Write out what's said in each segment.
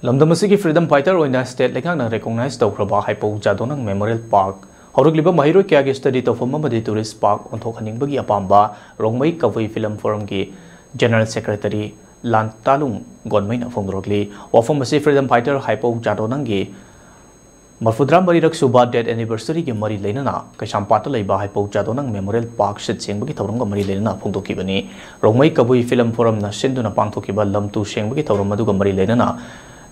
लमदमसिकी freedom fighter ओइना state लेखांना recognise तौख्रबा हाइपो जादोनंग मेमोरियल पार्क हौरक्लिबा महिरो क्यागे स्टडी तौफम अमदि टूरिस्ट पार्क ओंथोखनिंगबगी अपाम्बा रोंगमई कवई फिल्म फोरम की जनरल सेक्रेटरी लांतालुंग गोनमैना फोंदोरक्ली वाफम असी फ्रीडम फाइटर हाइपो जादोनंगी मरफुद्रा मरीरक सुबा डेथ एनिवर्सरी के मरी लेना कैसामपात लेबा हाइपो जादोनंग मेमोरियल पार्क सिट सेंबगी थौरंग मरी लेना फोंदोकिबनी रोंगमई कवई फिल्म फोरम न सिंदुना पांगथोकिबा लमतु सेंबगी थौरम मदुगा मरी लेना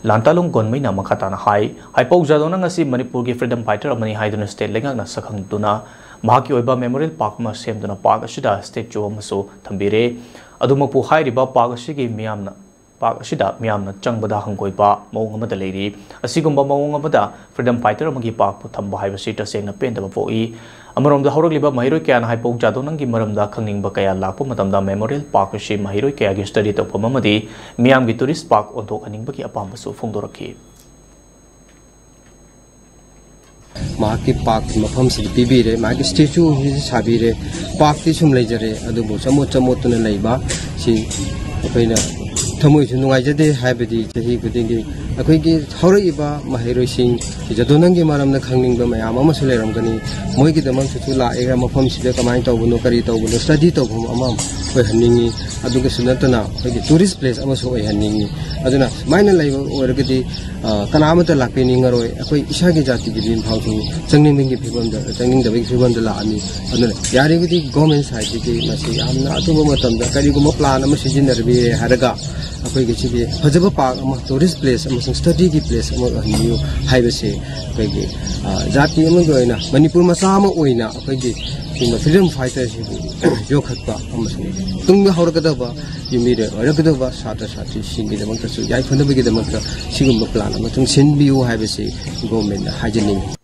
लांतालुंग गोनमैना मखाताना हाइपो जादोनंग असी मणिपुर की freedom fighter अमनी हाइदुना state लेंगाना सखंगदुना महाकी ओइबा memorial park मा सेमदुना पार्क असिदा स्टेच्यू अमसो थंबिरे अदुमपु हाइरिबा पार्क असिगी मियामना पार्क असिदा मियामना चंगबदा हंगोइबा मौंग अमदा लेरी असिगुंबा मौंग अमदा फ्रीडम फाइटर अमगी पार्क पु थंबा हाइबसि तसेंगना पेंदबा पोई अमरोमदा हौरक्लिबा महिरोय क्याना हाइपो जादोनंगी मरमदा खंगनिंगबा कया लाकपु मतमदा मेमोरियल पार्क असी महिरोय क्यागी स्टडी तौफम अमदी मियामगी टूरिस्ट पार्क ओंथोखनिंगबगी अपामबसु फोंदोरखी माकी पार्क मफम से पीबीरे माकी स्टेच्यू साबीरे पार्क ती सुम लेजरे अदुबु चमोत चमोतुना लेबा सि अखैना थमोइसु नुगाइजदे हाइबदी चही गुदिंगी अखैगी हौरइबा महिरोइसिंग जादोनंगी मरमना खंगनिंगबा मयाम अमसु लेरमगनी मोइगी दमन सुचु लाएगा मफम सिदे कमाइ तौबनो करी तौबनो स्टडी तौबम अमम ओइ हन्निंगी अदुगे सुनतना अखैगी टूरिस्ट प्लेस अमसु ओइ हन्निंगी अदुना माइना लेबा ओरगदी कनामता लापेनिंगरोय अखै इसागी जाति की बिन फाउसु चंगनिंगिंगी फिबमदा चंगनिंगदबगी फिबमदा लाअनी अदुना यारिगदी गवर्नमेंट साइड की मसी यामना अतुबा मतमदा करिगुम प्लान अम सिजिनरबी हरगा अखैगी सिगे फजब पार्क अम टूरिस्ट प्लेस अमसुंग स्टडी की प्लेस अम हन्नियो हाइबसे अखैगी जाति अमगी ओइना मणिपुर मचा अम ओइना अखैगी सिंग फ्रीडम फाइटर सिबु योखत्पा अमसुंग तुंग हौरगदबा युमिरे ओरगदबा सात्र साथी सिंगी दमक तसु याइफनबगी दमक सिगुम प्लान अमसुंग सिनबियो हाइबसे गवर्नमेंट हाइजनिंग